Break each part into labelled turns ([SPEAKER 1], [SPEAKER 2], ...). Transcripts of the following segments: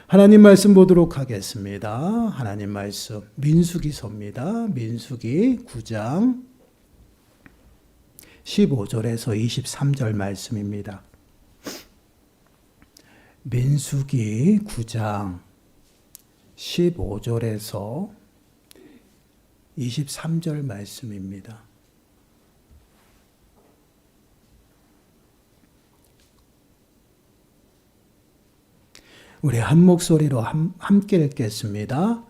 [SPEAKER 1] 하나님 말씀 보도록 하겠습니다. 하나님 말씀 민수기서입니다. 민수기 9장 15절에서 23절 말씀입니다. 민수기 9장 15절에서 23절 말씀입니다. 우리 한 목소리로 함께 읽겠습니다.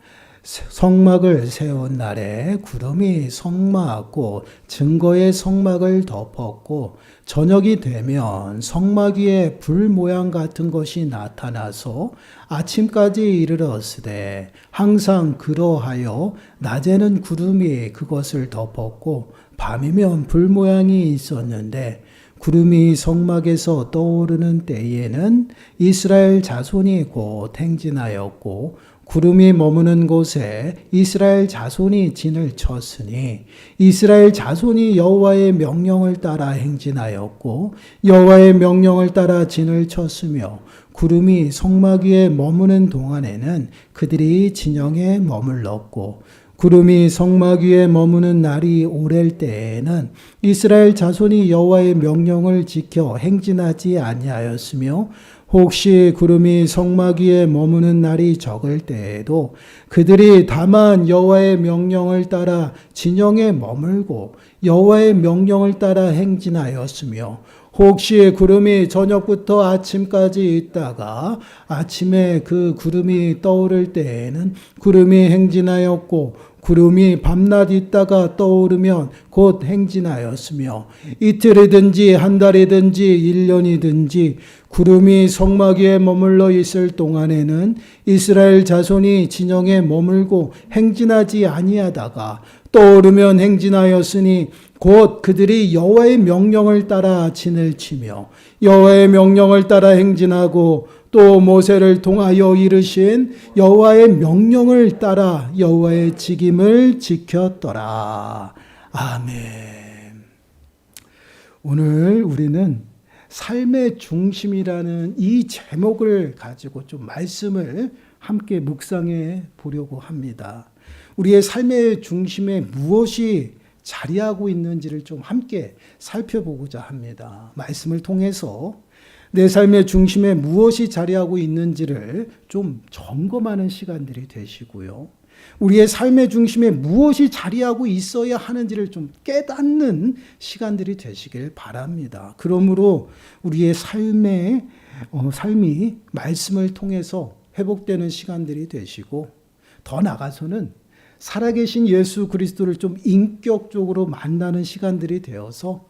[SPEAKER 1] 성막을 세운 날에 구름이 성막 곧 증거의 성막을 덮었고 저녁이 되면 성막 위에 불 모양 같은 것이 나타나서 아침까지 이르렀으되 항상 그러하여 낮에는 구름이 그것을 덮었고 밤이면 불 모양이 있었는데 구름이 성막에서 떠오르는 때에는 이스라엘 자손이 곧 행진하였고 구름이 머무는 곳에 이스라엘 자손이 진을 쳤으니 이스라엘 자손이 여호와의 명령을 따라 행진하였고 여호와의 명령을 따라 진을 쳤으며 구름이 성막 위에 머무는 동안에는 그들이 진영에 머물렀고 구름이 성막 위에 머무는 날이 오랠 때에는 이스라엘 자손이 여호와의 명령을 지켜 행진하지 아니하였으며 혹시 구름이 성막 위에 머무는 날이 적을 때에도 그들이 다만 여호와의 명령을 따라 진영에 머물고 여호와의 명령을 따라 행진하였으며 혹시 구름이 저녁부터 아침까지 있다가 아침에 그 구름이 떠오를 때에는 구름이 행진하였고 구름이 밤낮 있다가 떠오르면 곧 행진하였으며 이틀이든지 한 달이든지 1년이든지 구름이 성막 위에 머물러 있을 동안에는 이스라엘 자손이 진영에 머물고 행진하지 아니하다가 떠오르면 행진하였으니 곧 그들이 여호와의 명령을 따라 진을 치며 여호와의 명령을 따라 행진하고 또 모세를 통하여 이르신 여호와의 명령을 따라 여호와의 직임을 지켰더라. 아멘. 오늘 우리는 삶의 중심이라는 이 제목을 가지고 좀 말씀을 함께 묵상해 보려고 합니다. 우리의 삶의 중심에 무엇이 자리하고 있는지를 좀 함께 살펴보고자 합니다. 말씀을 통해서 내 삶의 중심에 무엇이 자리하고 있는지를 좀 점검하는 시간들이 되시고요. 우리의 삶의 중심에 무엇이 자리하고 있어야 하는지를 좀 깨닫는 시간들이 되시길 바랍니다. 그러므로 우리의 삶이 말씀을 통해서 회복되는 시간들이 되시고 더 나아가서는 살아계신 예수 그리스도를 좀 인격적으로 만나는 시간들이 되어서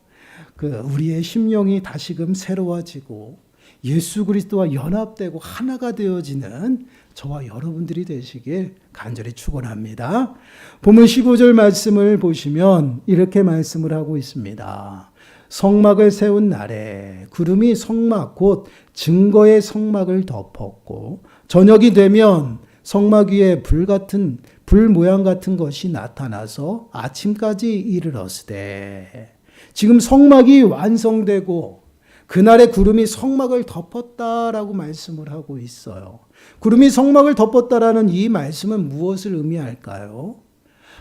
[SPEAKER 1] 우리의 심령이 다시금 새로워지고 예수 그리스도와 연합되고 하나가 되어지는 저와 여러분들이 되시길 간절히 축원합니다. 본문 15절 말씀을 보시면 이렇게 말씀을 하고 있습니다. 성막을 세운 날에 구름이 성막 곧 증거의 성막을 덮었고 저녁이 되면 성막 위에 불 모양 같은 것이 나타나서 아침까지 이르렀으되 지금 성막이 완성되고 그날의 구름이 성막을 덮었다라고 말씀을 하고 있어요. 구름이 성막을 덮었다라는 이 말씀은 무엇을 의미할까요?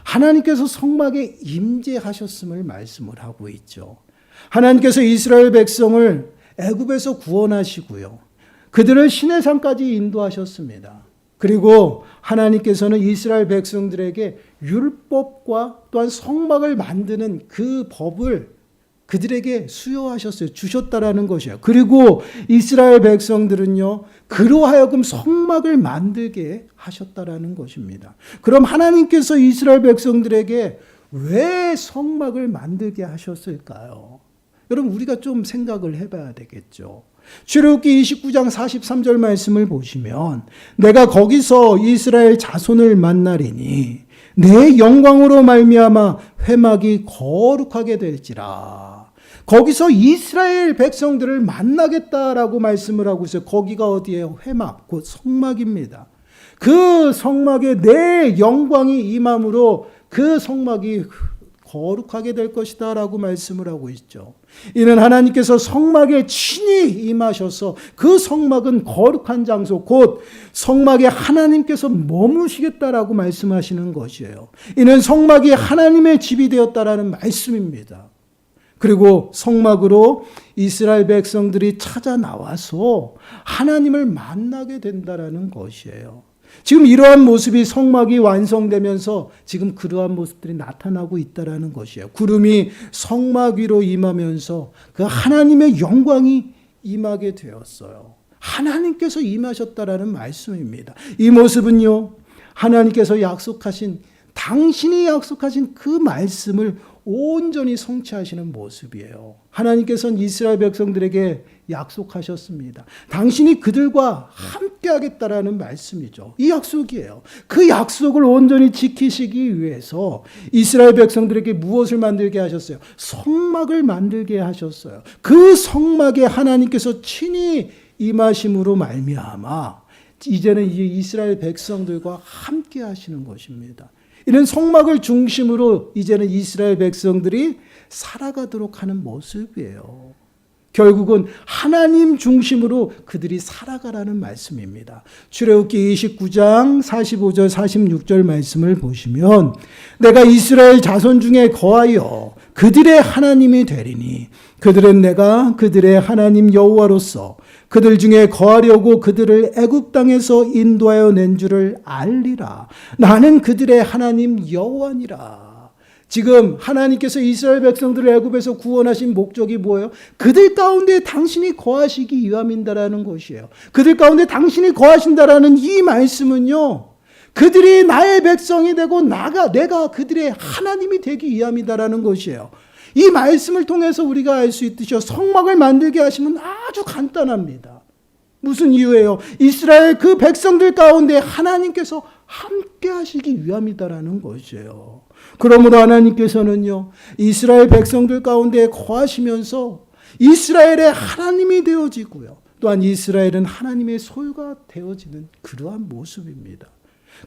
[SPEAKER 1] 하나님께서 성막에 임재하셨음을 말씀을 하고 있죠. 하나님께서 이스라엘 백성을 애굽에서 구원하시고요. 그들을 시내산까지 인도하셨습니다. 그리고 하나님께서는 이스라엘 백성들에게 율법과 또한 성막을 만드는 그 법을 그들에게 수여하셨어요. 주셨다라는 것이에요. 그리고 이스라엘 백성들은요, 그로 하여금 성막을 만들게 하셨다라는 것입니다. 그럼 하나님께서 이스라엘 백성들에게 왜 성막을 만들게 하셨을까요? 여러분, 우리가 좀 생각을 해봐야 되겠죠. 출애굽기 29장 43절 말씀을 보시면 내가 거기서 이스라엘 자손을 만나리니 내 영광으로 말미암아 회막이 거룩하게 될지라. 거기서 이스라엘 백성들을 만나겠다라고 말씀을 하고 있어요. 거기가 어디예요? 회막, 곧 성막입니다. 그 성막에 내 영광이 임함으로 그 성막이 거룩하게 될 것이다 라고 말씀을 하고 있죠. 이는 하나님께서 성막에 친히 임하셔서 그 성막은 거룩한 장소, 곧 성막에 하나님께서 머무시겠다라고 말씀하시는 것이에요. 이는 성막이 하나님의 집이 되었다라는 말씀입니다. 그리고 성막으로 이스라엘 백성들이 찾아 나와서 하나님을 만나게 된다라는 것이에요. 지금 이러한 모습이 성막이 완성되면서 지금 그러한 모습들이 나타나고 있다라는 것이에요. 구름이 성막 위로 임하면서 그 하나님의 영광이 임하게 되었어요. 하나님께서 임하셨다라는 말씀입니다. 이 모습은요, 하나님께서 약속하신, 당신이 약속하신 그 말씀을 온전히 성취하시는 모습이에요. 하나님께서는 이스라엘 백성들에게 약속하셨습니다. 당신이 그들과 함께 하겠다라는 말씀이죠. 이 약속이에요. 그 약속을 온전히 지키시기 위해서 이스라엘 백성들에게 무엇을 만들게 하셨어요? 성막을 만들게 하셨어요. 그 성막에 하나님께서 친히 임하심으로 말미암아 이제는 이 이스라엘 백성들과 함께 하시는 것입니다. 이런 성막을 중심으로 이제는 이스라엘 백성들이 살아가도록 하는 모습이에요. 결국은 하나님 중심으로 그들이 살아가라는 말씀입니다. 출애굽기 29장 45절 46절 말씀을 보시면 내가 이스라엘 자손 중에 거하여 그들의 하나님이 되리니 그들은 내가 그들의 하나님 여호와로서 그들 중에 거하려고 그들을 애굽 땅에서 인도하여 낸 줄을 알리라. 나는 그들의 하나님 여호와니라. 지금 하나님께서 이스라엘 백성들을 애굽에서 구원하신 목적이 뭐예요? 그들 가운데 당신이 거하시기 위함인다라는 것이에요. 그들 가운데 당신이 거하신다라는 이 말씀은요, 그들이 나의 백성이 되고 내가 그들의 하나님이 되기 위함이다라는 것이에요. 이 말씀을 통해서 우리가 알 수 있듯이 성막을 만들게 하시면 아주 간단합니다. 무슨 이유예요? 이스라엘 그 백성들 가운데 하나님께서 함께 하시기 위함이다라는 것이에요. 그러므로 하나님께서는요, 이스라엘 백성들 가운데 거하시면서 이스라엘의 하나님이 되어지고요, 또한 이스라엘은 하나님의 소유가 되어지는 그러한 모습입니다.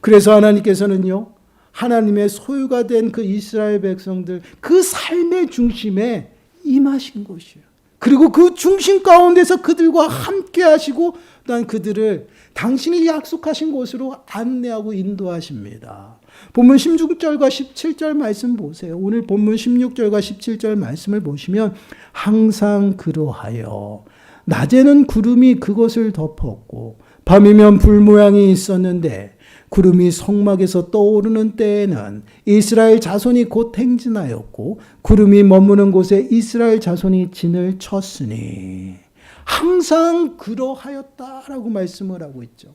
[SPEAKER 1] 그래서 하나님께서는요, 하나님의 소유가 된 그 이스라엘 백성들, 그 삶의 중심에 임하신 것이에요. 그리고 그 중심 가운데서 그들과 함께 하시고 또한 그들을 당신이 약속하신 곳으로 안내하고 인도하십니다. 본문 16절과 17절 말씀 보세요. 오늘 본문 16절과 17절 말씀을 보시면 항상 그러하여 낮에는 구름이 그것을 덮었고 밤이면 불 모양이 있었는데 구름이 성막에서 떠오르는 때에는 이스라엘 자손이 곧 행진하였고 구름이 머무는 곳에 이스라엘 자손이 진을 쳤으니 항상 그러하였다라고 말씀을 하고 있죠.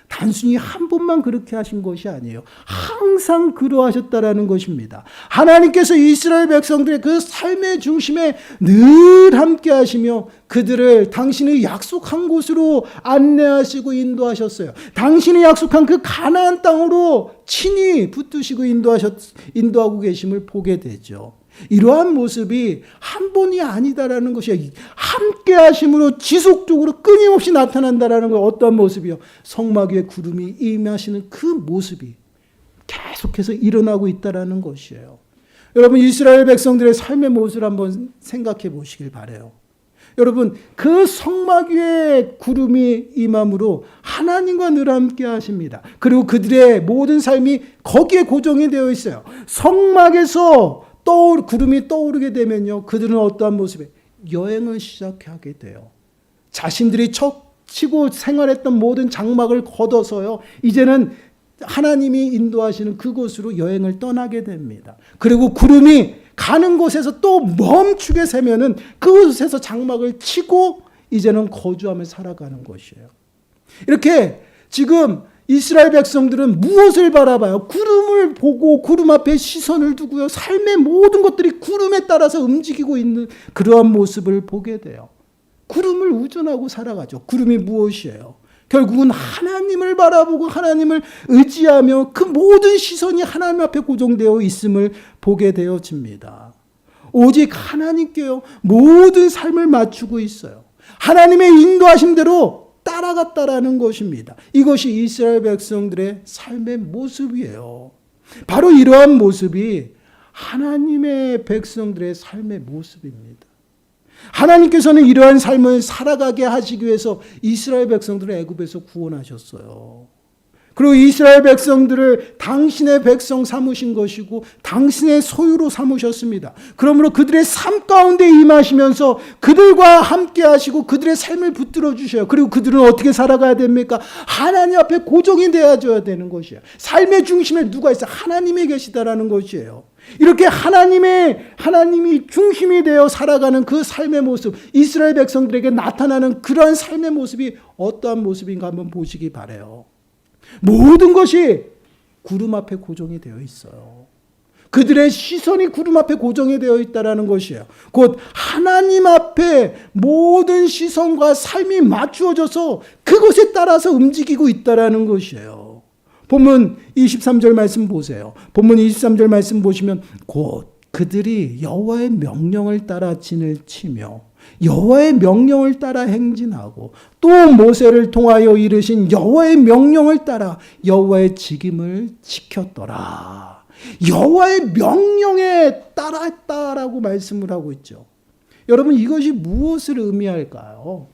[SPEAKER 1] 단순히 한 번만 그렇게 하신 것이 아니에요. 항상 그러하셨다라는 것입니다. 하나님께서 이스라엘 백성들의 그 삶의 중심에 늘 함께 하시며 그들을 당신의 약속한 곳으로 안내하시고 인도하셨어요. 당신이 약속한 그 가나안 땅으로 친히 붙드시고 인도하고 계심을 보게 되죠. 이러한 모습이 한 번이 아니다라는 것이에요. 함께 하심으로 지속적으로 끊임없이 나타난다라는 건 어떠한 모습이요? 성막 위에 구름이 임하시는 그 모습이 계속해서 일어나고 있다라는 것이에요. 여러분, 이스라엘 백성들의 삶의 모습을 한번 생각해 보시길 바라요. 여러분, 그 성막 위에 구름이 임함으로 하나님과 늘 함께 하십니다. 그리고 그들의 모든 삶이 거기에 고정이 되어 있어요. 성막에서 구름이 떠오르게 되면요, 그들은 어떠한 모습에 여행을 시작하게 돼요. 자신들이 치고 생활했던 모든 장막을 걷어서요, 이제는 하나님이 인도하시는 그곳으로 여행을 떠나게 됩니다. 그리고 구름이 가는 곳에서 또 멈추게 되면은 그곳에서 장막을 치고 이제는 거주하며 살아가는 것이에요. 이렇게 지금 이스라엘 백성들은 무엇을 바라봐요? 구름을 보고 구름 앞에 시선을 두고요, 삶의 모든 것들이 구름에 따라서 움직이고 있는 그러한 모습을 보게 돼요. 구름을 의존하고 살아가죠. 구름이 무엇이에요? 결국은 하나님을 바라보고 하나님을 의지하며 그 모든 시선이 하나님 앞에 고정되어 있음을 보게 되어집니다. 오직 하나님께요, 모든 삶을 맞추고 있어요. 하나님의 인도하심대로 따라갔다라는 것입니다. 이것이 이스라엘 백성들의 삶의 모습이에요. 바로 이러한 모습이 하나님의 백성들의 삶의 모습입니다. 하나님께서는 이러한 삶을 살아가게 하시기 위해서 이스라엘 백성들을 애굽에서 구원하셨어요. 그리고 이스라엘 백성들을 당신의 백성 삼으신 것이고 당신의 소유로 삼으셨습니다. 그러므로 그들의 삶 가운데 임하시면서 그들과 함께 하시고 그들의 삶을 붙들어 주셔요. 그리고 그들은 어떻게 살아가야 됩니까? 하나님 앞에 고정이 되어줘야 되는 것이에요. 삶의 중심에 누가 있어? 하나님이 계시다라는 것이에요. 이렇게 하나님이 중심이 되어 살아가는 그 삶의 모습, 이스라엘 백성들에게 나타나는 그러한 삶의 모습이 어떠한 모습인가 한번 보시기 바라요. 모든 것이 구름 앞에 고정이 되어 있어요. 그들의 시선이 구름 앞에 고정이 되어 있다는 것이에요. 곧 하나님 앞에 모든 시선과 삶이 맞추어져서 그것에 따라서 움직이고 있다는 것이에요. 본문 23절 말씀 보세요. 본문 23절 말씀 보시면 곧 그들이 여호와의 명령을 따라 진을 치며 여호와의 명령을 따라 행진하고 또 모세를 통하여 이르신 여호와의 명령을 따라 여호와의 직임을 지켰더라. 여호와의 명령에 따랐다라고 말씀을 하고 있죠. 여러분, 이것이 무엇을 의미할까요?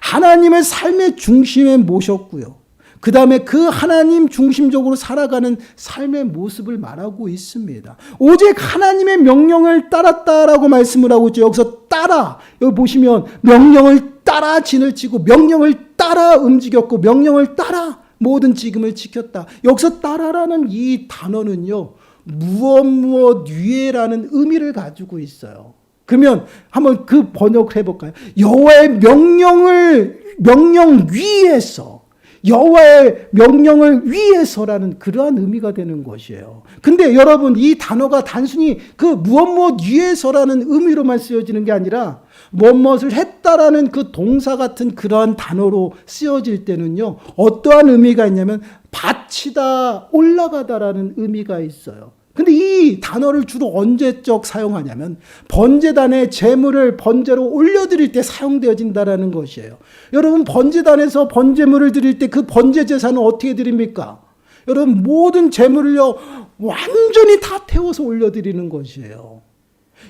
[SPEAKER 1] 하나님을 삶의 중심에 모셨고요. 그 다음에 그 하나님 중심적으로 살아가는 삶의 모습을 말하고 있습니다. 오직 하나님의 명령을 따랐다라고 말씀을 하고 있죠. 여기서 따라, 여기 보시면 명령을 따라 진을 치고 명령을 따라 움직였고 명령을 따라 모든 직임을 지켰다. 여기서 따라라는 이 단어는요, 무엇 위에라는 의미를 가지고 있어요. 그러면 한번 그 번역을 해볼까요? 여호와의 명령 위에서, 여호와의 명령을 위해서라는 그러한 의미가 되는 것이에요. 근데 여러분, 이 단어가 단순히 그 무엇 위해서라는 의미로만 쓰여지는 게 아니라 무엇을 했다라는 그 동사 같은 그러한 단어로 쓰여질 때는요, 어떠한 의미가 있냐면 바치다, 올라가다라는 의미가 있어요. 근데 이 단어를 주로 언제적 사용하냐면 번제단에 제물을 번제로 올려드릴 때 사용되어진다라는 것이에요. 여러분, 번제단에서 번제물을 드릴 때 그 번제 제사는 어떻게 드립니까? 여러분, 모든 제물을요 완전히 다 태워서 올려드리는 것이에요.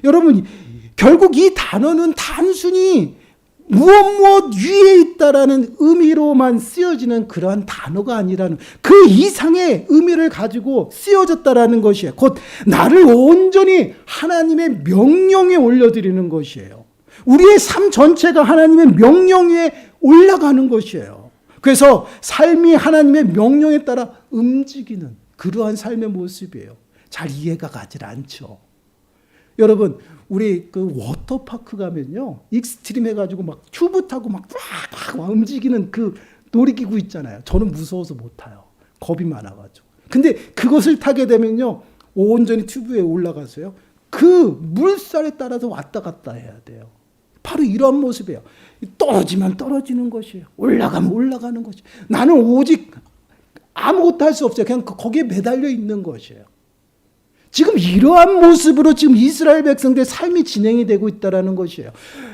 [SPEAKER 1] 여러분, 결국 이 단어는 단순히 무엇 위에 있다라는 의미로만 쓰여지는 그러한 단어가 아니라는 그 이상의 의미를 가지고 쓰여졌다라는 것이에요. 곧 나를 온전히 하나님의 명령에 올려드리는 것이에요. 우리의 삶 전체가 하나님의 명령 위에 올라가는 것이에요. 그래서 삶이 하나님의 명령에 따라 움직이는 그러한 삶의 모습이에요. 잘 이해가 가질 않죠. 여러분, 우리 그 워터파크 가면요, 익스트림 해가지고 막 튜브 타고 막 움직이는 그 놀이기구 있잖아요. 저는 무서워서 못 타요. 겁이 많아가지고. 근데 그것을 타게 되면요, 온전히 튜브에 올라가서요, 그 물살에 따라서 왔다 갔다 해야 돼요. 바로 이런 모습이에요. 떨어지면 떨어지는 것이에요. 올라가면 올라가는 것이에요. 나는 오직 아무것도 할 수 없어요. 그냥 거기에 매달려 있는 것이에요. 지금 이러한 모습으로 지금 이스라엘 백성들의 삶이 진행이 되고 있다는 것이에요.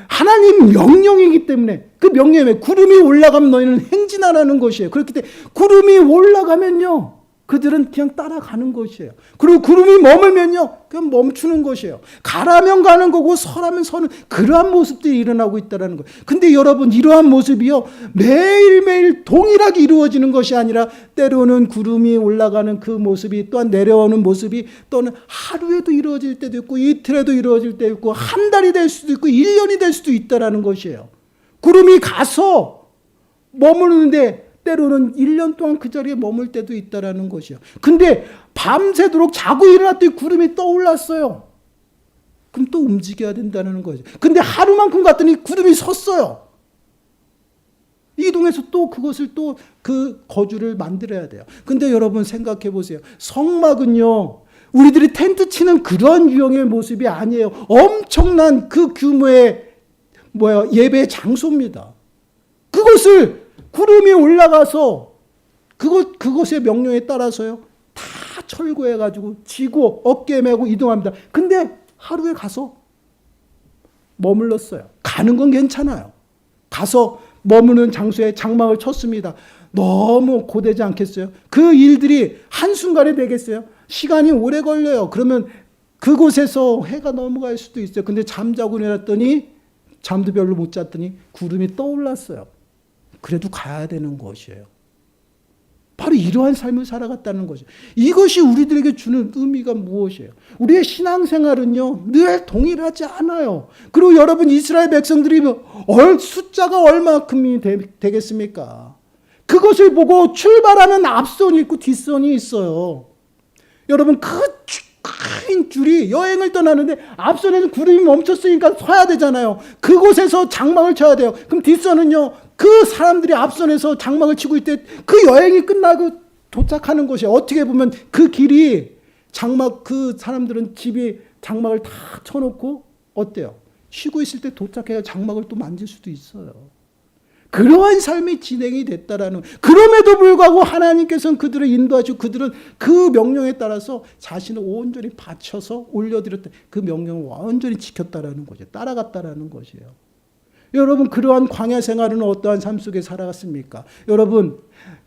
[SPEAKER 1] 하나님 명령이기 때문에 그 명령에 구름이 올라가면 너희는 행진하라는 것이에요. 그렇기 때문에 구름이 올라가면요, 그들은 그냥 따라가는 것이에요. 그리고 구름이 머물면요, 그냥 멈추는 것이에요. 가라면 가는 거고 서라면 서는 그러한 모습들이 일어나고 있다는 거예요. 근데 여러분, 이러한 모습이요, 매일매일 동일하게 이루어지는 것이 아니라 때로는 구름이 올라가는 그 모습이 또한 내려오는 모습이 또는 하루에도 이루어질 때도 있고 이틀에도 이루어질 때도 있고 한 달이 될 수도 있고 1년이 될 수도 있다는 것이에요. 구름이 가서 머무르는데 때로는 1년 동안 그 자리에 머물 때도 있다라는 것이요. 근데 밤새도록 자고 일어났더니 구름이 떠올랐어요. 그럼 또 움직여야 된다는 거죠. 근데 하루만큼 갔더니 구름이 섰어요. 이동해서 또 그것을 또 그 거주를 만들어야 돼요. 근데 여러분 생각해 보세요. 성막은요, 우리들이 텐트 치는 그런 유형의 모습이 아니에요. 엄청난 그 규모의 예배 장소입니다. 그것을 구름이 올라가서 그것의 명령에 따라서요, 다 철거해가지고 지고 어깨에 메고 이동합니다. 근데 하루에 가서 머물렀어요. 가는 건 괜찮아요. 가서 머무는 장소에 장막을 쳤습니다. 너무 고되지 않겠어요? 그 일들이 한순간에 되겠어요? 시간이 오래 걸려요. 그러면 그곳에서 해가 넘어갈 수도 있어요. 근데 잠자고 일어났더니 잠도 별로 못 잤더니 구름이 떠올랐어요. 그래도 가야 되는 것이에요. 바로 이러한 삶을 살아갔다는 거죠. 이것이 우리들에게 주는 의미가 무엇이에요? 우리의 신앙생활은요, 늘 동일하지 않아요. 그리고 여러분, 이스라엘 백성들이 숫자가 얼마큼이 되겠습니까? 그것을 보고 출발하는 앞선이 있고 뒷선이 있어요. 여러분, 큰 줄이 여행을 떠나는데 앞선에는 구름이 멈췄으니까 서야 되잖아요. 그곳에서 장막을 쳐야 돼요. 그럼 뒷선은요, 그 사람들이 앞선에서 장막을 치고 있을 때 그 여행이 끝나고 도착하는 곳이에요. 어떻게 보면 그 길이 그 사람들은 집에 장막을 다 쳐놓고 어때요? 쉬고 있을 때 도착해야 장막을 또 만질 수도 있어요. 그러한 삶이 진행이 됐다라는, 그럼에도 불구하고 하나님께서는 그들을 인도하시고 그들은 그 명령에 따라서 자신을 온전히 바쳐서 올려드렸다. 그 명령을 완전히 지켰다라는 거죠. 따라갔다라는 것이에요. 여러분, 그러한 광야 생활은 어떠한 삶 속에 살아갔습니까? 여러분,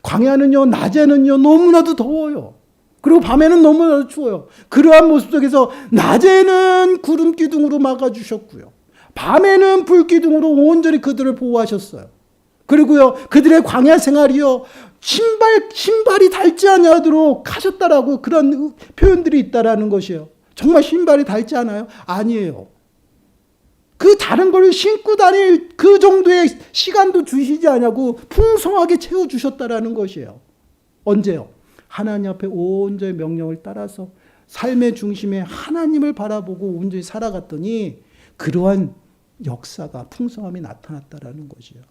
[SPEAKER 1] 광야는요, 낮에는요, 너무나도 더워요. 그리고 밤에는 너무나도 추워요. 그러한 모습 속에서 낮에는 구름 기둥으로 막아주셨고요. 밤에는 불 기둥으로 온전히 그들을 보호하셨어요. 그리고요, 그들의 광야 생활이요, 신발이 닳지 않도록 하셨다라고 그런 표현들이 있다라는 것이에요. 정말 신발이 닳지 않아요? 아니에요. 그 다른 걸 신고 다닐 그 정도의 시간도 주시지 않냐고 풍성하게 채워주셨다라는 것이에요. 언제요? 하나님 앞에 온전히 명령을 따라서 삶의 중심에 하나님을 바라보고 온전히 살아갔더니 그러한 역사가, 풍성함이 나타났다라는 것이에요.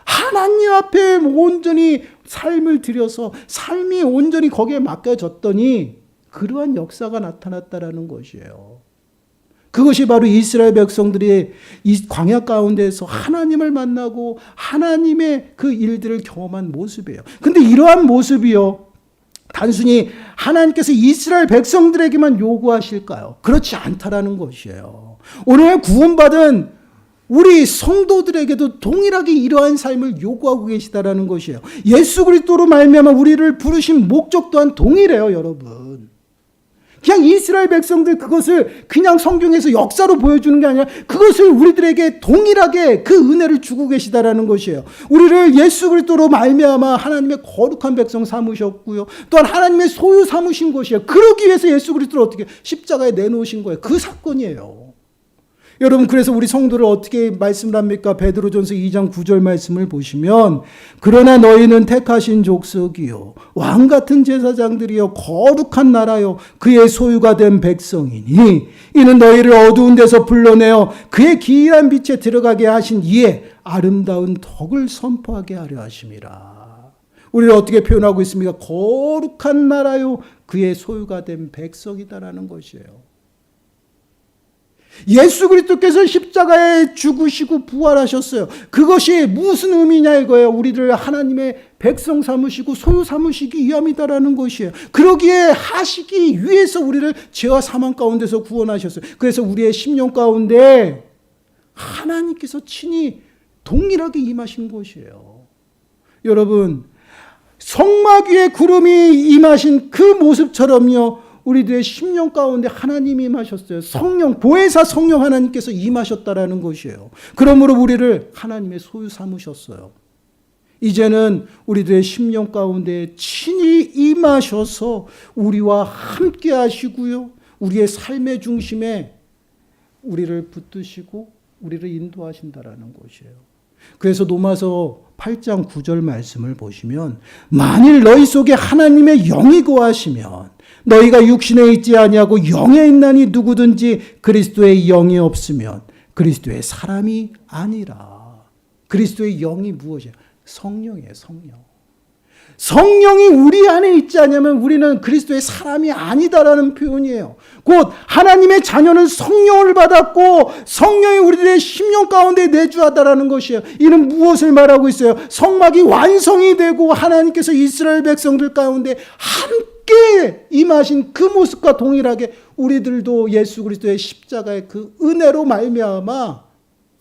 [SPEAKER 1] 하나님 앞에 온전히 삶을 들여서 삶이 온전히 거기에 맡겨졌더니 그러한 역사가 나타났다라는 것이에요. 그것이 바로 이스라엘 백성들이 이 광야 가운데서 하나님을 만나고 하나님의 그 일들을 경험한 모습이에요. 근데 이러한 모습이요, 단순히 하나님께서 이스라엘 백성들에게만 요구하실까요? 그렇지 않다라는 것이에요. 오늘 구원받은 우리 성도들에게도 동일하게 이러한 삶을 요구하고 계시다라는 것이에요. 예수 그리스도로 말미암아 우리를 부르신 목적 또한 동일해요, 여러분. 그냥 이스라엘 백성들 그것을 그냥 성경에서 역사로 보여주는 게 아니라 그것을 우리들에게 동일하게 그 은혜를 주고 계시다라는 것이에요. 우리를 예수 그리스도로 말미암아 하나님의 거룩한 백성 삼으셨고요. 또한 하나님의 소유 삼으신 것이에요. 그러기 위해서 예수 그리스도를 어떻게 십자가에 내놓으신 거예요. 그 사건이에요. 여러분, 그래서 우리 성도를 어떻게 말씀을 합니까? 베드로전서 2장 9절 말씀을 보시면, 그러나 너희는 택하신 족속이요 왕 같은 제사장들이요 거룩한 나라요 그의 소유가 된 백성이니 이는 너희를 어두운 데서 불러내어 그의 기이한 빛에 들어가게 하신 이에 아름다운 덕을 선포하게 하려 하심이라. 우리를 어떻게 표현하고 있습니까? 거룩한 나라요 그의 소유가 된 백성이다라는 것이에요. 예수 그리스도께서 십자가에 죽으시고 부활하셨어요. 그것이 무슨 의미냐 이거예요. 우리를 하나님의 백성 삼으시고 소유 삼으시기 위함이다라는 것이에요. 그러기에 하시기 위해서 우리를 죄와 사망 가운데서 구원하셨어요. 그래서 우리의 심령 가운데 하나님께서 친히 동일하게 임하신 것이에요. 여러분, 성막 위에 구름이 임하신 그 모습처럼요, 우리들의 심령 가운데 하나님이 임하셨어요. 성령, 보혜사 성령 하나님께서 임하셨다라는 것이에요. 그러므로 우리를 하나님의 소유 삼으셨어요. 이제는 우리들의 심령 가운데 친히 임하셔서 우리와 함께 하시고요, 우리의 삶의 중심에 우리를 붙드시고 우리를 인도하신다라는 것이에요. 그래서 로마서 8장 9절 말씀을 보시면, 만일 너희 속에 하나님의 영이 거하시면 너희가 육신에 있지 아니하고 영에 있나니 누구든지 그리스도의 영이 없으면 그리스도의 사람이 아니라. 그리스도의 영이 무엇이에요? 성령이에요. 성령이 우리 안에 있지 않으면 우리는 그리스도의 사람이 아니다라는 표현이에요. 곧 하나님의 자녀는 성령을 받았고 성령이 우리들의 심령 가운데 내주하다라는 것이에요. 이는 무엇을 말하고 있어요? 성막이 완성이 되고 하나님께서 이스라엘 백성들 가운데 함께 임하신 그 모습과 동일하게 우리들도 예수 그리스도의 십자가의 그 은혜로 말미암아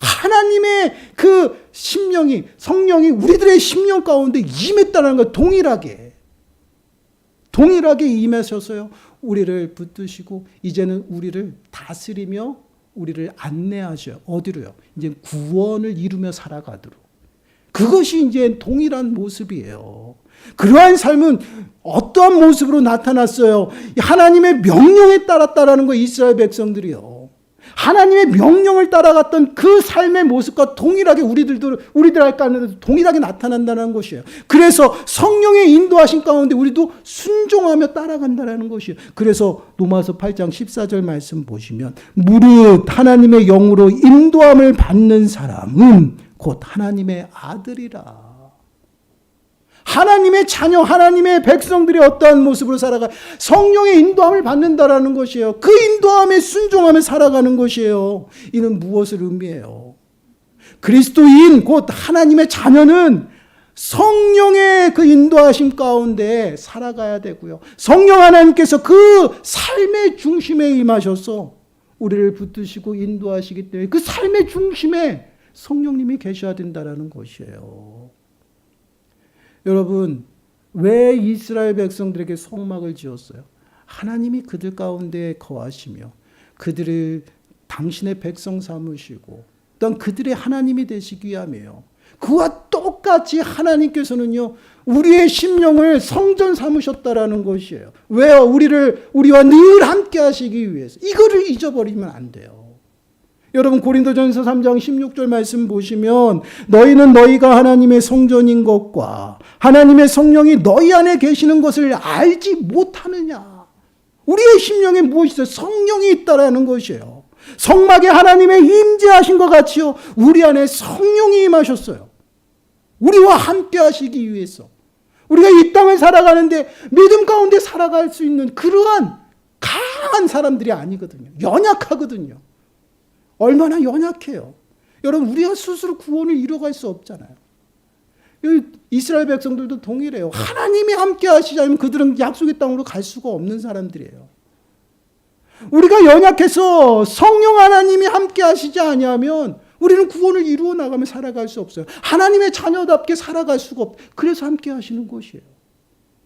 [SPEAKER 1] 하나님의 그 심령이, 성령이 우리들의 심령 가운데 임했다는 것, 동일하게. 동일하게 임하셔서요. 우리를 붙드시고 이제는 우리를 다스리며 우리를 안내하셔요. 어디로요? 이제 구원을 이루며 살아가도록. 그것이 이제 동일한 모습이에요. 그러한 삶은 어떠한 모습으로 나타났어요? 하나님의 명령에 따랐다라는 거 이스라엘 백성들이요. 하나님의 명령을 따라갔던 그 삶의 모습과 동일하게 우리들 할 가운데도 동일하게 나타난다는 것이에요. 그래서 성령의 인도하신 가운데 우리도 순종하며 따라간다는 것이에요. 그래서 로마서 8장 14절 말씀 보시면 무릇 하나님의 영으로 인도함을 받는 사람은 곧 하나님의 아들이라. 하나님의 자녀, 하나님의 백성들이 어떠한 모습으로 살아가 성령의 인도함을 받는다라는 것이에요. 그 인도함에 순종하며 살아가는 것이에요. 이는 무엇을 의미해요? 그리스도인 곧 하나님의 자녀는 성령의 그 인도하심 가운데 살아가야 되고요. 성령 하나님께서 그 삶의 중심에 임하셔서 우리를 붙드시고 인도하시기 때문에 그 삶의 중심에 성령님이 계셔야 된다라는 것이에요. 여러분, 왜 이스라엘 백성들에게 성막을 지었어요? 하나님이 그들 가운데 거하시며 그들을 당신의 백성 삼으시고 또한 그들의 하나님이 되시기 위함이에요. 그와 똑같이 하나님께서는요, 우리의 심령을 성전 삼으셨다라는 것이에요. 왜요? 우리와 늘 함께 하시기 위해서. 이거를 잊어버리면 안 돼요. 여러분 고린도전서 3장 16절 말씀 보시면 너희는 너희가 하나님의 성전인 것과 하나님의 성령이 너희 안에 계시는 것을 알지 못하느냐. 우리의 심령에 무엇이 있어요? 성령이 있다라는 것이에요. 성막에 하나님의 임재하신 것 같이요. 우리 안에 성령이 임하셨어요. 우리와 함께 하시기 위해서. 우리가 이 땅을 살아가는데 믿음 가운데 살아갈 수 있는 그러한 강한 사람들이 아니거든요. 연약하거든요. 얼마나 연약해요. 여러분 우리가 스스로 구원을 이뤄갈 수 없잖아요. 이스라엘 백성들도 동일해요. 하나님이 함께 하시지 않으면 그들은 약속의 땅으로 갈 수가 없는 사람들이에요. 우리가 연약해서 성령 하나님이 함께 하시지 아니하면 우리는 구원을 이루어 나가며 살아갈 수 없어요. 하나님의 자녀답게 살아갈 수가 없어요. 그래서 함께 하시는 것이에요.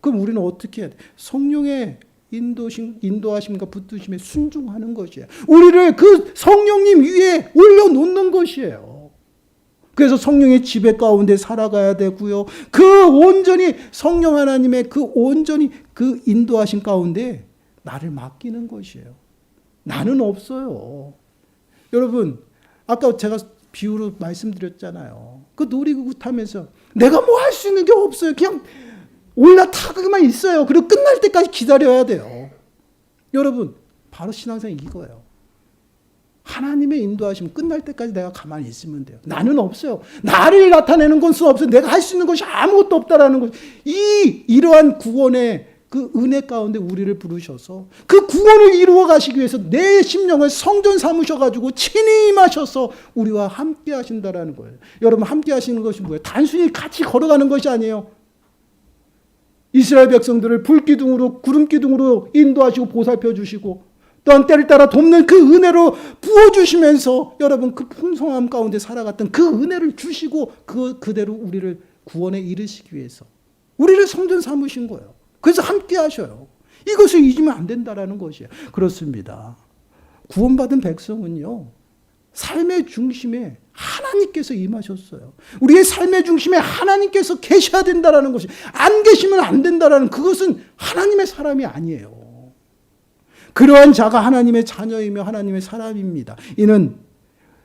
[SPEAKER 1] 그럼 우리는 어떻게 해야 돼? 성령의 인도하심과 붙드심에 순종하는 것이에요. 우리를 그 성령님 위에 올려놓는 것이에요. 그래서 성령의 지배 가운데 살아가야 되고요. 그 온전히 성령 하나님의 온전히 그 인도하심 가운데 나를 맡기는 것이에요. 나는 없어요. 여러분 아까 제가 비유로 말씀드렸잖아요. 그 놀이기구 타면서 내가 뭐 할 수 있는 게 없어요. 그냥 올라타기만 있어요. 그리고 끝날 때까지 기다려야 돼요. 여러분 바로 신앙생활이 이거예요. 하나님의 인도하시면 끝날 때까지 내가 가만히 있으면 돼요. 나는 없어요. 나를 나타내는 것은 없어요. 내가 할 수 있는 것이 아무것도 없다라는 것. 이러한 구원의 그 은혜 가운데 우리를 부르셔서 그 구원을 이루어 가시기 위해서 내 심령을 성전 삼으셔가지고 친히 임하셔서 우리와 함께 하신다라는 거예요. 여러분 함께 하시는 것이 뭐예요? 단순히 같이 걸어가는 것이 아니에요. 이스라엘 백성들을 불기둥으로 구름기둥으로 인도하시고 보살펴 주시고 또한 때를 따라 돕는 그 은혜로 부어주시면서 여러분 그 풍성함 가운데 살아갔던 그 은혜를 주시고 그대로 우리를 구원에 이르시기 위해서 우리를 성전 삼으신 거예요. 그래서 함께 하셔요. 이것을 잊으면 안 된다라는 것이에요. 그렇습니다. 구원받은 백성은요. 삶의 중심에 하나님께서 임하셨어요. 우리의 삶의 중심에 하나님께서 계셔야 된다라는 것이 안 계시면 안 된다라는 그것은 하나님의 사람이 아니에요. 그러한 자가 하나님의 자녀이며 하나님의 사람입니다. 이는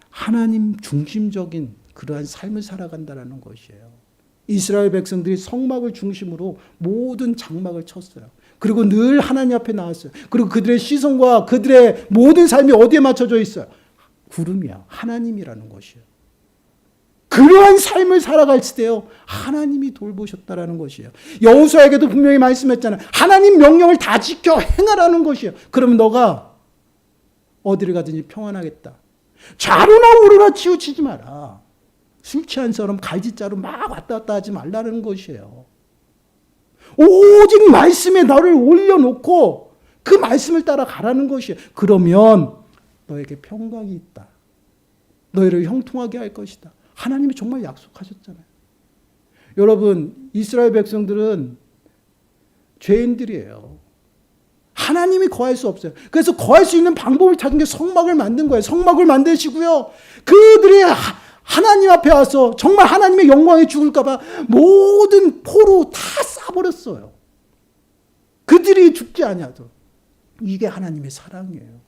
[SPEAKER 1] 하나님 중심적인 그러한 삶을 살아간다라는 것이에요. 이스라엘 백성들이 성막을 중심으로 모든 장막을 쳤어요. 그리고 늘 하나님 앞에 나왔어요. 그리고 그들의 시선과 그들의 모든 삶이 어디에 맞춰져 있어요? 구름이야. 하나님이라는 것이에요. 그러한 삶을 살아갈 때요. 하나님이 돌보셨다라는 것이에요. 여호수아에게도 분명히 말씀했잖아요. 하나님 명령을 다 지켜 행하라는 것이에요. 그러면 너가 어디를 가든지 평안하겠다. 좌로나 우로나 치우치지 마라. 술 취한 사람 갈짓자로 막 왔다 갔다 하지 말라는 것이에요. 오직 말씀에 너를 올려놓고 그 말씀을 따라 가라는 것이에요. 그러면 너에게 평강이 있다. 너희를 형통하게 할 것이다. 하나님이 정말 약속하셨잖아요. 여러분 이스라엘 백성들은 죄인들이에요. 하나님이 거할 수 없어요. 그래서 거할 수 있는 방법을 찾은 게 성막을 만든 거예요. 성막을 만드시고요. 그들이 하나님 앞에 와서 정말 하나님의 영광에 죽을까 봐 모든 포로 다 쏴버렸어요. 그들이 죽지 아니하도록. 이게 하나님의 사랑이에요.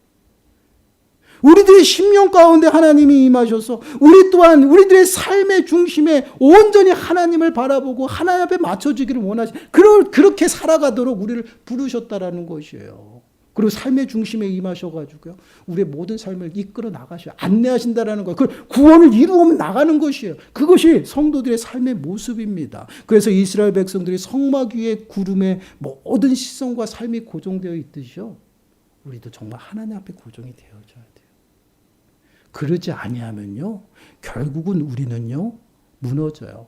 [SPEAKER 1] 우리들의 심령 가운데 하나님이 임하셔서 우리 또한 우리들의 삶의 중심에 온전히 하나님을 바라보고 하나님 앞에 맞춰주기를 그렇게 살아가도록 우리를 부르셨다라는 것이에요. 그리고 삶의 중심에 임하셔가지고요. 우리의 모든 삶을 이끌어 나가셔요. 안내하신다라는 거예요. 그 구원을 이루어면 나가는 것이에요. 그것이 성도들의 삶의 모습입니다. 그래서 이스라엘 백성들이 성막 위에 구름에 모든 시선과 삶이 고정되어 있듯이요. 우리도 정말 하나님 앞에 고정이 되어져야 돼요. 그러지 아니하면요, 결국은 우리는요, 무너져요.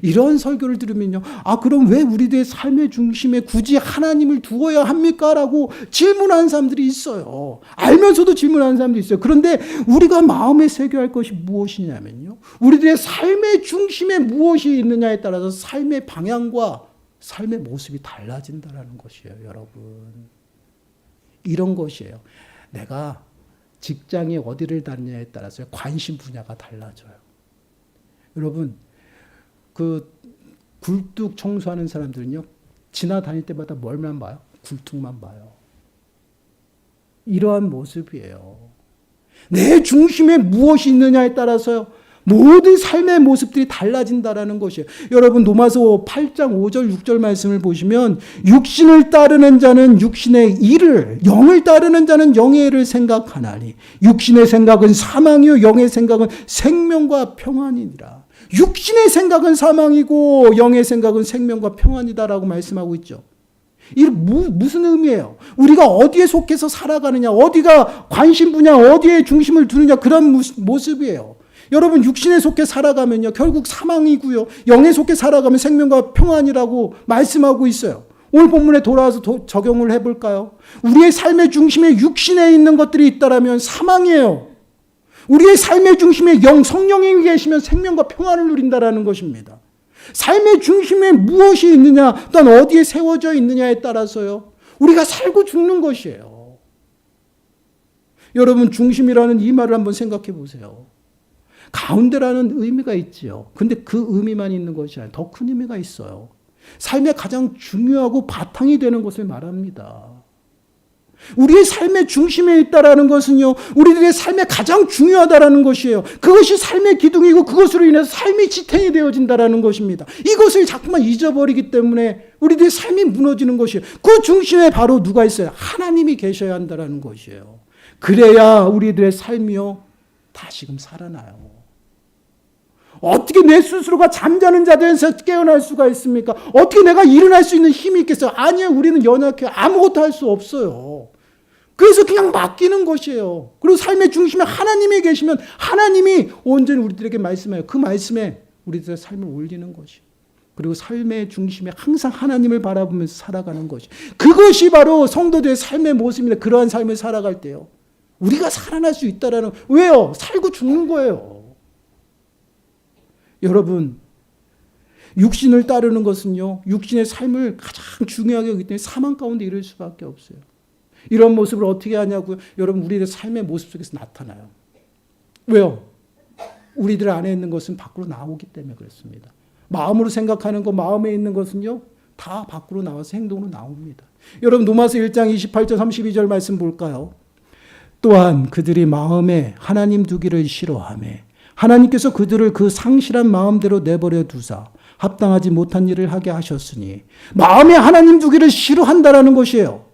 [SPEAKER 1] 이런 설교를 들으면요, 그럼 왜 우리들의 삶의 중심에 굳이 하나님을 두어야 합니까? 라고 질문하는 사람들이 있어요. 알면서도 질문하는 사람들이 있어요. 그런데 우리가 마음에 새겨야 할 것이 무엇이냐면요, 우리들의 삶의 중심에 무엇이 있느냐에 따라서 삶의 방향과 삶의 모습이 달라진다는 것이에요, 여러분. 이런 것이에요. 내가 직장이 어디를 다니냐에 따라서 관심 분야가 달라져요. 여러분, 그 굴뚝 청소하는 사람들은요, 지나다닐 때마다 뭘만 봐요? 굴뚝만 봐요. 이러한 모습이에요. 내 중심에 무엇이 있느냐에 따라서요, 모든 삶의 모습들이 달라진다라는 것이에요. 여러분, 로마서 8장 5절 6절 말씀을 보시면 육신을 따르는 자는 육신의 일을, 영을 따르는 자는 영의 일을 생각하나니 육신의 생각은 사망이요 영의 생각은 생명과 평안이니라. 육신의 생각은 사망이고 영의 생각은 생명과 평안이다라고 말씀하고 있죠. 이 무슨 의미예요? 우리가 어디에 속해서 살아가느냐, 어디가 관심 분야, 어디에 중심을 두느냐, 그런 모습이에요. 여러분, 육신에 속해 살아가면요, 결국 사망이고요, 영에 속해 살아가면 생명과 평안이라고 말씀하고 있어요. 오늘 본문에 돌아와서 적용을 해볼까요? 우리의 삶의 중심에 육신에 있는 것들이 있다라면 사망이에요. 우리의 삶의 중심에 성령이 계시면 생명과 평안을 누린다라는 것입니다. 삶의 중심에 무엇이 있느냐, 또한 어디에 세워져 있느냐에 따라서요, 우리가 살고 죽는 것이에요. 여러분, 중심이라는 이 말을 한번 생각해 보세요. 가운데라는 의미가 있지요. 근데 그 의미만 있는 것이 아니라 더 큰 의미가 있어요. 삶의 가장 중요하고 바탕이 되는 것을 말합니다. 우리의 삶의 중심에 있다라는 것은요, 우리들의 삶에 가장 중요하다라는 것이에요. 그것이 삶의 기둥이고 그것으로 인해서 삶이 지탱이 되어진다라는 것입니다. 이것을 자꾸만 잊어버리기 때문에 우리들의 삶이 무너지는 것이에요. 그 중심에 바로 누가 있어요? 하나님이 계셔야 한다라는 것이에요. 그래야 우리들의 삶이요, 다시금 살아나요. 어떻게 내 스스로가 잠자는 자들에서 깨어날 수가 있습니까? 어떻게 내가 일어날 수 있는 힘이 있겠어요? 아니요, 우리는 연약해요. 아무것도 할 수 없어요. 그래서 그냥 맡기는 것이에요. 그리고 삶의 중심에 하나님이 계시면 하나님이 온전히 우리들에게 말씀해요. 그 말씀에 우리들의 삶을 올리는 것이. 그리고 삶의 중심에 항상 하나님을 바라보면서 살아가는 것이. 그것이 바로 성도들의 삶의 모습입니다. 그러한 삶을 살아갈 때요, 우리가 살아날 수 있다라는, 왜요? 살고 죽는 거예요. 여러분, 육신을 따르는 것은요, 육신의 삶을 가장 중요하게 여기기 때문에 사망 가운데 이를 수밖에 없어요. 이런 모습을 어떻게 하냐고요? 여러분, 우리의 삶의 모습 속에서 나타나요. 왜요? 우리들 안에 있는 것은 밖으로 나오기 때문에 그렇습니다. 마음으로 생각하는 것, 마음에 있는 것은요, 다 밖으로 나와서 행동으로 나옵니다. 여러분, 로마서 1장 28절 32절 말씀 볼까요? 또한 그들이 마음에 하나님 두기를 싫어하며 하나님께서 그들을 그 상실한 마음대로 내버려 두사 합당하지 못한 일을 하게 하셨으니, 마음에 하나님 두기를 싫어한다라는 것이에요.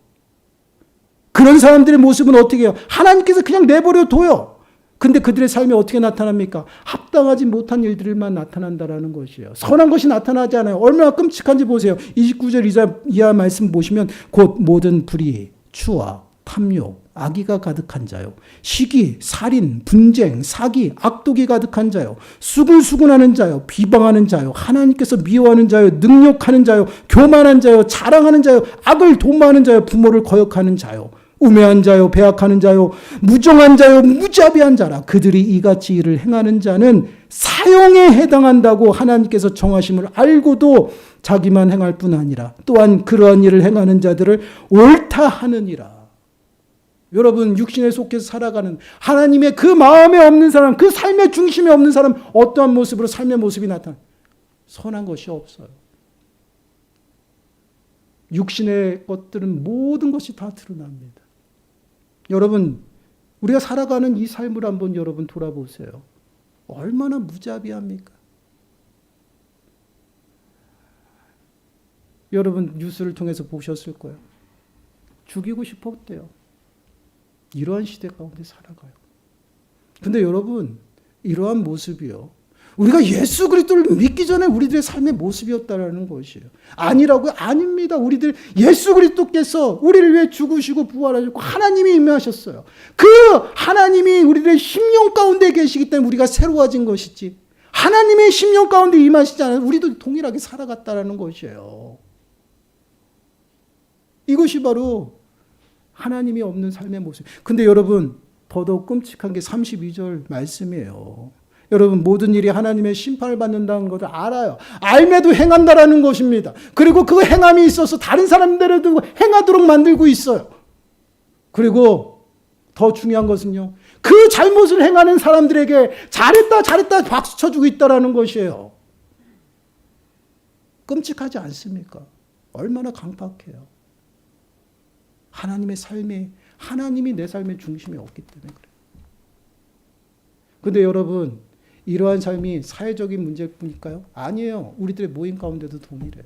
[SPEAKER 1] 그런 사람들의 모습은 어떻게 해요? 하나님께서 그냥 내버려 둬요. 근데 그들의 삶이 어떻게 나타납니까? 합당하지 못한 일들만 나타난다라는 것이에요. 선한 것이 나타나지 않아요. 얼마나 끔찍한지 보세요. 29절 이하 말씀 보시면 곧 모든 불의, 추악, 탐욕, 악의가 가득한 자요, 시기, 살인, 분쟁, 사기, 악독이 가득한 자요, 수근수근하는 자요, 비방하는 자요, 하나님께서 미워하는 자요, 능욕하는 자요, 교만한 자요, 자랑하는 자요, 악을 도모하는 자요, 부모를 거역하는 자요, 우매한 자요, 배악하는 자요, 무정한 자요, 무자비한 자라. 그들이 이같이 일을 행하는 자는 사형에 해당한다고 하나님께서 정하심을 알고도 자기만 행할 뿐 아니라 또한 그러한 일을 행하는 자들을 옳다 하느니라. 여러분, 육신에 속해서 살아가는 하나님의 그 마음에 없는 사람, 그 삶의 중심에 없는 사람, 어떠한 모습으로 삶의 모습이 나타나? 선한 것이 없어요. 육신의 것들은 모든 것이 다 드러납니다. 여러분, 우리가 살아가는 이 삶을 한번 여러분 돌아보세요. 얼마나 무자비합니까? 여러분 뉴스를 통해서 보셨을 거예요. 죽이고 싶었대요. 이러한 시대 가운데 살아가요. 근데 여러분, 이러한 모습이요, 우리가 예수 그리스도를 믿기 전에 우리들의 삶의 모습이었다라는 것이에요. 아니라고요? 아닙니다. 우리들 예수 그리스도께서 우리를 위해 죽으시고 부활하셨고 하나님이 임하셨어요. 그 하나님이 우리들의 심령 가운데 계시기 때문에 우리가 새로워진 것이지, 하나님의 심령 가운데 임하시지 않아요. 우리도 동일하게 살아갔다라는 것이에요. 이것이 바로 하나님이 없는 삶의 모습. 근데 여러분, 더더욱 끔찍한 게 32절 말씀이에요. 여러분, 모든 일이 하나님의 심판을 받는다는 것을 알아요. 알매도 행한다라는 것입니다. 그리고 그 행함이 있어서 다른 사람들에도 행하도록 만들고 있어요. 그리고 더 중요한 것은요, 그 잘못을 행하는 사람들에게 잘했다 잘했다 박수 쳐주고 있다라는 것이에요. 끔찍하지 않습니까? 얼마나 강팍해요. 하나님의 삶에, 하나님이 내 삶의 중심에 없기 때문에 그래요. 근데 여러분, 이러한 삶이 사회적인 문제뿐일까요? 아니에요. 우리들의 모임 가운데도 동일해요.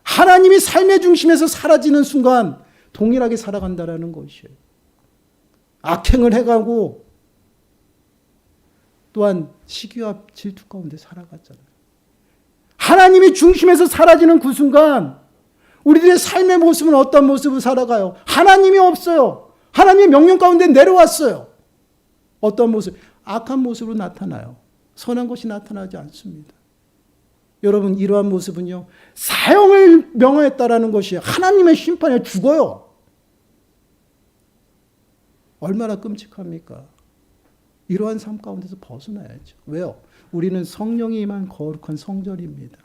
[SPEAKER 1] 하나님이 삶의 중심에서 사라지는 순간 동일하게 살아간다라는 것이에요. 악행을 해가고 또한 시기와 질투 가운데 살아갔잖아요. 하나님이 중심에서 사라지는 그 순간 우리들의 삶의 모습은 어떤 모습으로 살아가요? 하나님이 없어요. 하나님의 명령 가운데 내려왔어요. 어떤 모습? 악한 모습으로 나타나요. 선한 것이 나타나지 않습니다. 여러분, 이러한 모습은요, 사형을 명하였다라는 것이에요. 하나님의 심판에 죽어요. 얼마나 끔찍합니까? 이러한 삶 가운데서 벗어나야죠. 왜요? 우리는 성령이 임한 거룩한 성전입니다.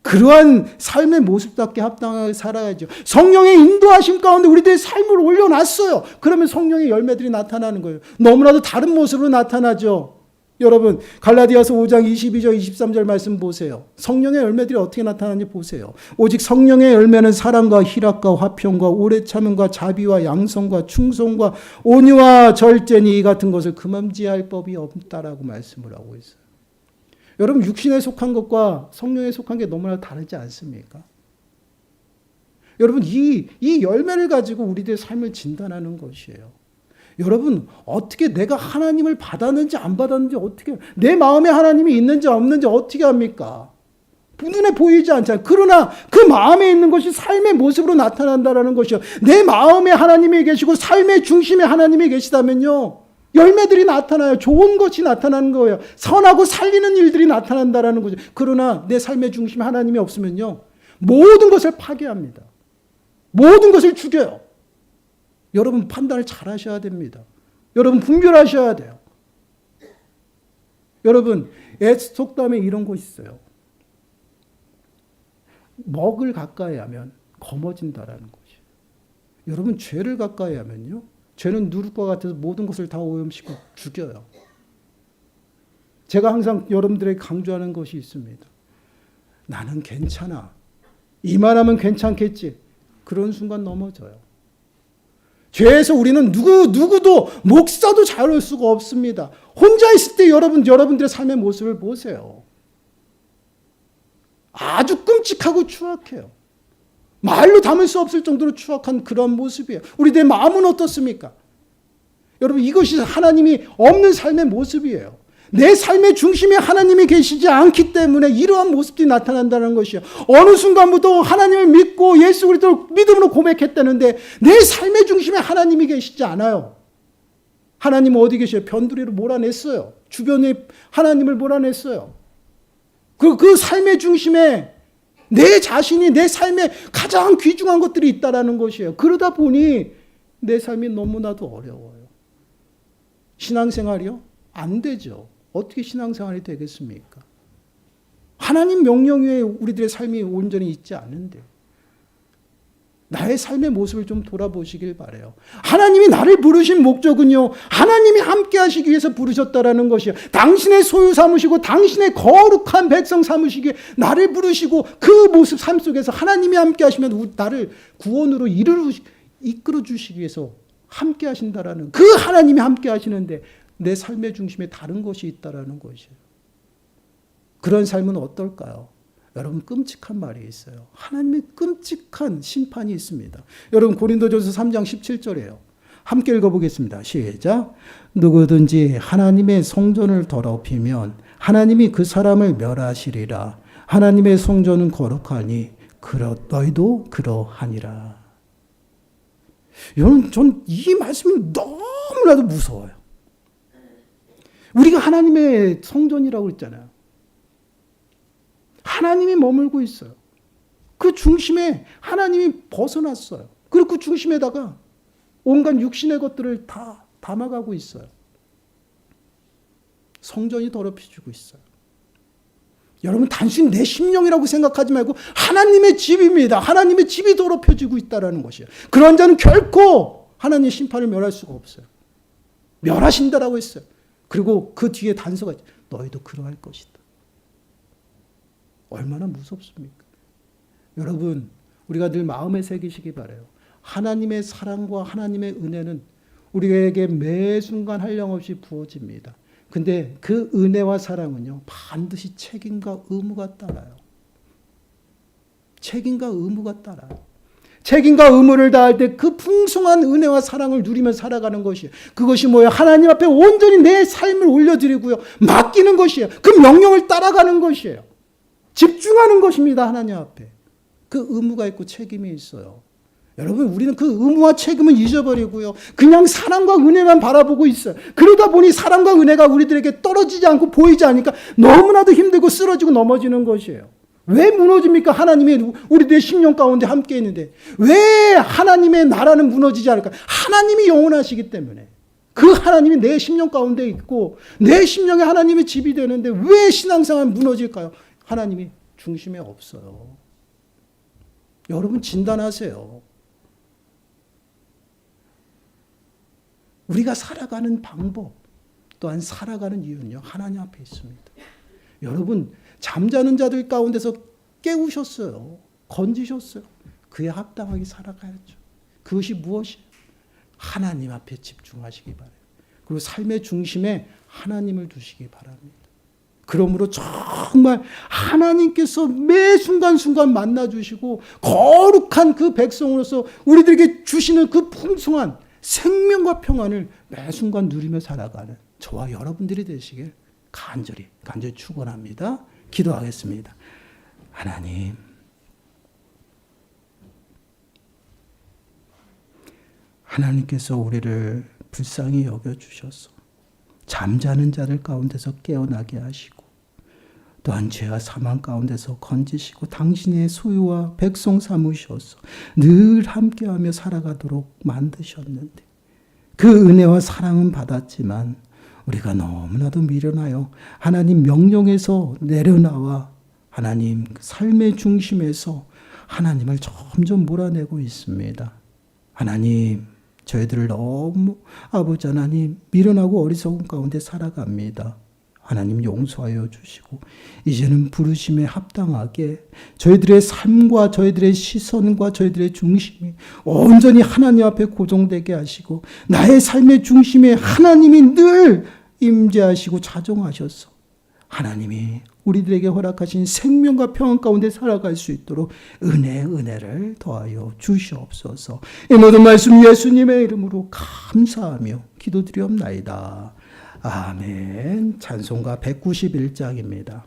[SPEAKER 1] 그러한 삶의 모습답게 합당하게 살아야죠. 성령의 인도하심 가운데 우리들의 삶을 올려놨어요. 그러면 성령의 열매들이 나타나는 거예요. 너무나도 다른 모습으로 나타나죠. 여러분, 갈라디아서 5장 22절 23절 말씀 보세요. 성령의 열매들이 어떻게 나타나는지 보세요. 오직 성령의 열매는 사랑과 희락과 화평과 오래 참음과 자비와 양성과 충성과 온유와 절제니 이 같은 것을 금함지할 법이 없다라고 말씀을 하고 있어요. 여러분, 육신에 속한 것과 성령에 속한 게 너무나 다르지 않습니까? 여러분, 이 열매를 가지고 우리들의 삶을 진단하는 것이에요. 여러분, 어떻게 내가 하나님을 받았는지 안 받았는지 어떻게, 내 마음에 하나님이 있는지 없는지 어떻게 합니까? 눈에 보이지 않잖아요. 그러나 그 마음에 있는 것이 삶의 모습으로 나타난다는 것이요. 내 마음에 하나님이 계시고 삶의 중심에 하나님이 계시다면요, 열매들이 나타나요. 좋은 것이 나타나는 거예요. 선하고 살리는 일들이 나타난다는 거죠. 그러나 내 삶의 중심에 하나님이 없으면요, 모든 것을 파괴합니다. 모든 것을 죽여요. 여러분, 판단을 잘 하셔야 됩니다. 여러분, 분별하셔야 돼요. 여러분, 속담에 이런 것이 있어요. 먹을 가까이 하면 검어진다라는 것이에요. 여러분, 죄를 가까이 하면요, 죄는 누를 것 같아서 모든 것을 다 오염시키고 죽여요. 제가 항상 여러분들에게 강조하는 것이 있습니다. 나는 괜찮아. 이만하면 괜찮겠지. 그런 순간 넘어져요. 죄에서 우리는 누구도 목사도 자유로울 수가 없습니다. 혼자 있을 때 여러분들의 삶의 모습을 보세요. 아주 끔찍하고 추악해요. 말로 담을 수 없을 정도로 추악한 그런 모습이에요. 우리들의 마음은 어떻습니까? 여러분, 이것이 하나님이 없는 삶의 모습이에요. 내 삶의 중심에 하나님이 계시지 않기 때문에 이러한 모습들이 나타난다는 것이에요. 어느 순간부터 하나님을 믿고 예수 그리스도를 믿음으로 고백했다는데 내 삶의 중심에 하나님이 계시지 않아요. 하나님은 어디 계셔요? 변두리로 몰아냈어요. 주변에 하나님을 몰아냈어요. 그 삶의 중심에 내 자신이 내 삶에 가장 귀중한 것들이 있다라는 것이에요. 그러다 보니 내 삶이 너무나도 어려워요. 신앙생활이요? 안 되죠. 어떻게 신앙생활이 되겠습니까? 하나님 명령 외에 우리들의 삶이 온전히 있지 않은데 나의 삶의 모습을 좀 돌아보시길 바라요. 하나님이 나를 부르신 목적은요, 하나님이 함께 하시기 위해서 부르셨다라는 것이요. 당신의 소유 삼으시고 당신의 거룩한 백성 삼으시기 위해 나를 부르시고 그 모습 삶 속에서 하나님이 함께 하시면 나를 구원으로 이끌어 주시기 위해서 함께 하신다라는, 그 하나님이 함께 하시는데 내 삶의 중심에 다른 것이 있다라는 것이에요. 그런 삶은 어떨까요? 여러분, 끔찍한 말이 있어요. 하나님의 끔찍한 심판이 있습니다. 여러분, 고린도전서 3장 17절이에요. 함께 읽어보겠습니다. 시작. 누구든지 하나님의 성전을 더럽히면 하나님이 그 사람을 멸하시리라. 하나님의 성전은 거룩하니 너희도 그러하니라. 여러분, 전 이 말씀이 너무나도 무서워요. 우리가 하나님의 성전이라고 했잖아요. 하나님이 머물고 있어요. 그 중심에 하나님이 벗어났어요. 그리고 그 중심에다가 온갖 육신의 것들을 다 담아가고 있어요. 성전이 더럽혀지고 있어요. 여러분, 단순히 내 심령이라고 생각하지 말고 하나님의 집입니다. 하나님의 집이 더럽혀지고 있다는 것이에요. 그런 자는 결코 하나님의 심판을 멸할 수가 없어요. 멸하신다라고 했어요. 그리고 그 뒤에 단서가 있죠. 너희도 그러할 것이다. 얼마나 무섭습니까? 여러분, 우리가 늘 마음에 새기시기 바라요. 하나님의 사랑과 하나님의 은혜는 우리에게 매 순간 한량없이 부어집니다. 근데 그 은혜와 사랑은요, 반드시 책임과 의무가 따라요. 책임과 의무가 따라요. 책임과 의무를 다할 때 그 풍성한 은혜와 사랑을 누리며 살아가는 것이에요. 그것이 뭐예요? 하나님 앞에 온전히 내 삶을 올려드리고요, 맡기는 것이에요. 그 명령을 따라가는 것이에요. 집중하는 것입니다. 하나님 앞에. 그 의무가 있고 책임이 있어요. 여러분, 우리는 그 의무와 책임은 잊어버리고요, 그냥 사랑과 은혜만 바라보고 있어요. 그러다 보니 사랑과 은혜가 우리들에게 떨어지지 않고 보이지 않으니까 너무나도 힘들고 쓰러지고 넘어지는 것이에요. 왜 무너집니까? 하나님이 우리들의 심령 가운데 함께 있는데 왜 하나님의 나라는 무너지지 않을까? 하나님이 영원하시기 때문에. 그 하나님이 내 심령 가운데 있고 내 심령에 하나님의 집이 되는데 왜 신앙생활은 무너질까요? 하나님이 중심에 없어요. 여러분, 진단하세요. 우리가 살아가는 방법 또한 살아가는 이유는요, 하나님 앞에 있습니다. 여러분, 잠자는 자들 가운데서 깨우셨어요. 건지셨어요. 그에 합당하게 살아가야죠. 그것이 무엇이에요? 하나님 앞에 집중하시기 바라요. 그리고 삶의 중심에 하나님을 두시기 바랍니다. 그러므로 정말 하나님께서 매 순간순간 만나주시고 거룩한 그 백성으로서 우리들에게 주시는 그 풍성한 생명과 평안을 매 순간 누리며 살아가는 저와 여러분들이 되시길 간절히 축원합니다. 기도하겠습니다. 하나님, 하나님께서 우리를 불쌍히 여겨주셔서 잠자는 자들 가운데서 깨어나게 하시고 또한 죄와 사망 가운데서 건지시고 당신의 소유와 백성 삼으셔서 늘 함께하며 살아가도록 만드셨는데 그 은혜와 사랑은 받았지만 우리가 너무나도 미련하여 하나님 명령에서 내려나와 하나님 삶의 중심에서 하나님을 점점 몰아내고 있습니다. 하나님, 저희들을 너무 아버지 하나님 미련하고 어리석은 가운데 살아갑니다. 하나님 용서하여 주시고 이제는 부르심에 합당하게 저희들의 삶과 저희들의 시선과 저희들의 중심이 온전히 하나님 앞에 고정되게 하시고 나의 삶의 중심에 하나님이 늘 임재하시고 자정하셔서 하나님이 우리들에게 허락하신 생명과 평안 가운데 살아갈 수 있도록 은혜를 더하여 주시옵소서. 이 모든 말씀 예수님의 이름으로 감사하며 기도드리옵나이다. 아멘. 찬송가 191장입니다.